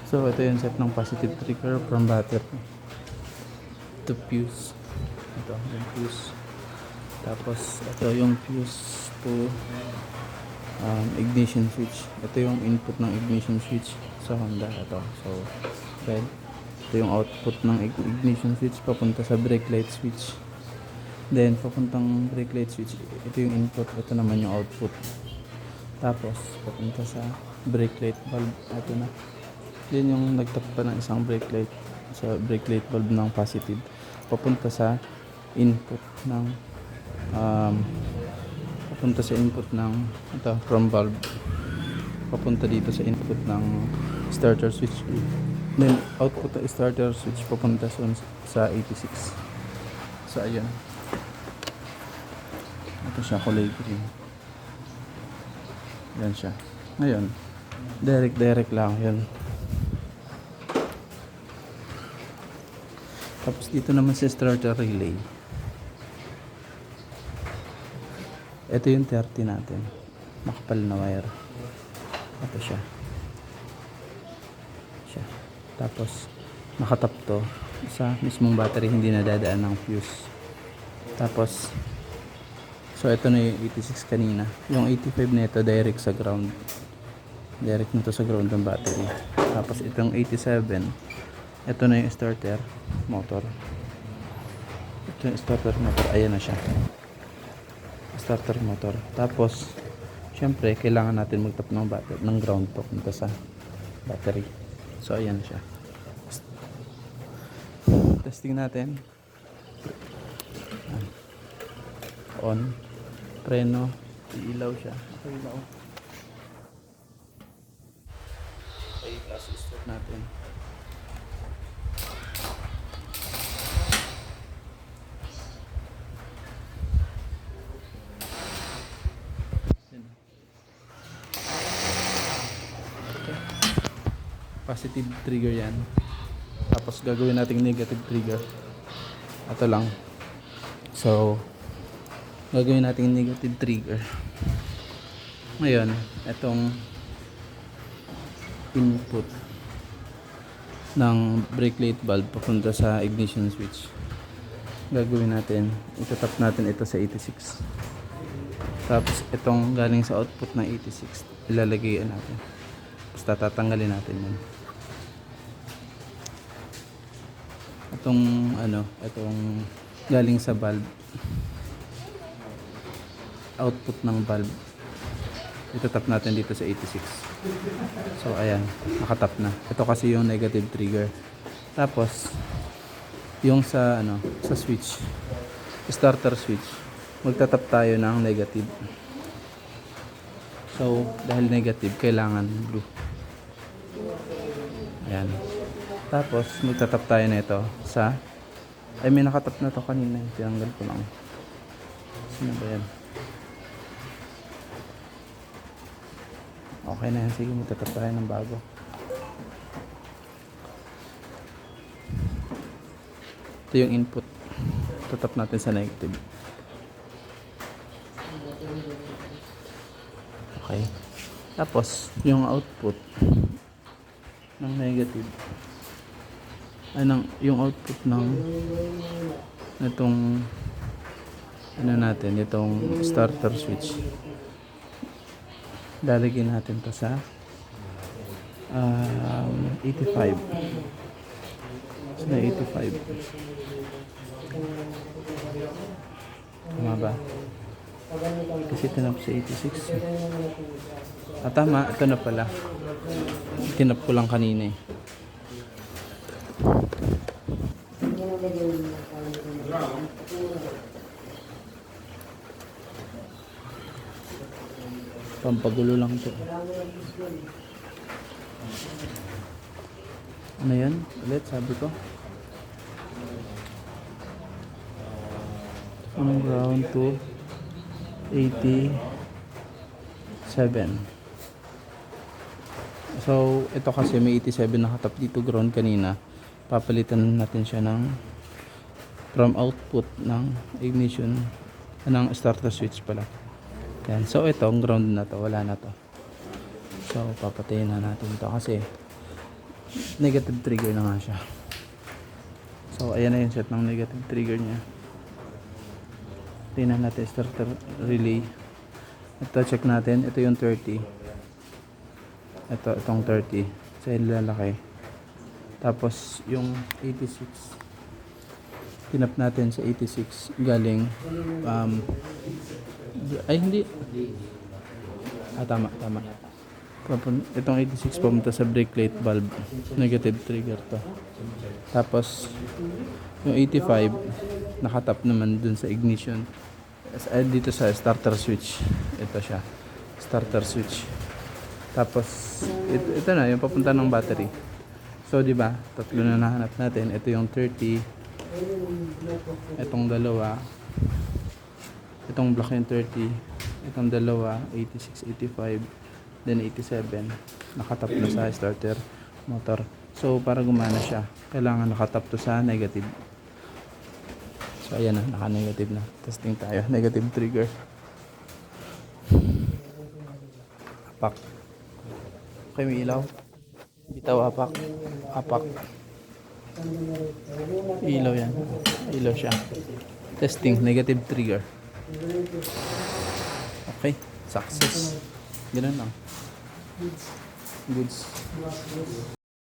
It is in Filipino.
So ito yung set ng positive trigger from battery to fuse. Ito yung fuse. Tapos ito yung fuse to ignition switch. Ito yung input ng ignition switch sa Honda. Ito. So red. Ito yung output ng ignition switch papunta sa brake light switch. Then papuntang brake light switch, ito yung input, ito naman yung output. Tapos papunta sa brake light valve. Ito na. Then yung nagtap pa ng isang brake light sa brake light valve ng positive papunta sa input ng papunta sa input ng ito from valve papunta dito sa input ng starter switch. Then output ng starter switch papunta sa 86. So ayan, ito siya, kulay green. Yan siya. Ngayon direct lang yun. Tapos dito naman sa starter relay, ito yung 30 natin, makapal na wire. Ito siya. Tapos nakatap to sa mismong battery, hindi na dadaan ng fuse. Tapos so ito na yung 86 kanina. Yung 85 na ito direct sa ground, direct nito sa ground ng battery. Tapos itong 87, ito na yung starter motor. Ito yung starter motor, ayan na siya, starter motor. Tapos syempre kailangan natin magtap ng battery ng ground to dito sa battery. So ayan siya. Testing natin. On, preno, ilaw siya. Ilaw. Okay, last stop natin. Positive trigger yan. Tapos gagawin nating negative trigger. Ito lang. So gagawin nating negative trigger. Ngayon, itong input ng brake light valve papunta sa ignition switch, gagawin natin, itatap natin ito sa 86. Tapos itong galing sa output ng 86, ilalagay natin. Basta tatanggalin natin yan. Itong galing sa valve, output ng valve, itatap natin dito sa 86. So ayan, nakatap na. Ito kasi yung negative trigger. Tapos yung sa sa switch, starter switch, magtatap tayo ng negative. So dahil negative, kailangan blue. Ayan. Tapos magtatap tayo na ito sa, ay may nakatap na to kanina, tinanggal ko lang. Sino ba yan? Okay na yan, sige, magtatap tayo ng bago. Ito yung input, tatap natin sa negative. Okay. Tapos yung output ng negative, yung output ng itong natin, itong starter switch, lalagyan natin to sa 85. Sa 85. Tama ba? Kasi tinap sa 86. Tama, ito na pala. Tinap ko lang kanina eh. Pampagulo lang ito. Ano yan? Ulit, sabi ko. From ground to 87. So, ito kasi may 87 nakatap dito ground kanina. Papalitan natin siya ng from output ng ignition ng starter switch pala. Yan. So, ito ang ground na to. Wala na to. So, papatayin na natin ito kasi negative trigger na nga siya. So ayan na yung set ng negative trigger niya. Tingnan natin starter relay. Ito check natin, ito yung 30. Itong 30 sa lalaki. Tapos yung 86 tinap natin sa 86 galing ay hindi tama. Itong 86 pumunta sa brake plate valve, negative trigger to. Tapos yung 85 nakatap naman dun sa ignition, dito sa starter switch. Ito siya, starter switch. Tapos ito na yung papunta ng battery. So di ba, tatlo na nahanap natin. Ito yung 30, itong dalawa, itong block yung 30, itong dalawa 86, 85, then 87 nakatap na sa starter motor. So para gumana siya, kailangan nakatap to sa negative. So ayan na, naka-negative na. Testing tayo, negative trigger. Apak. Okay, may ilaw. Bitaw, apak. Ilaw yan. Ilaw siya. Testing, negative trigger. Okay, success. Ganun lang. Goods.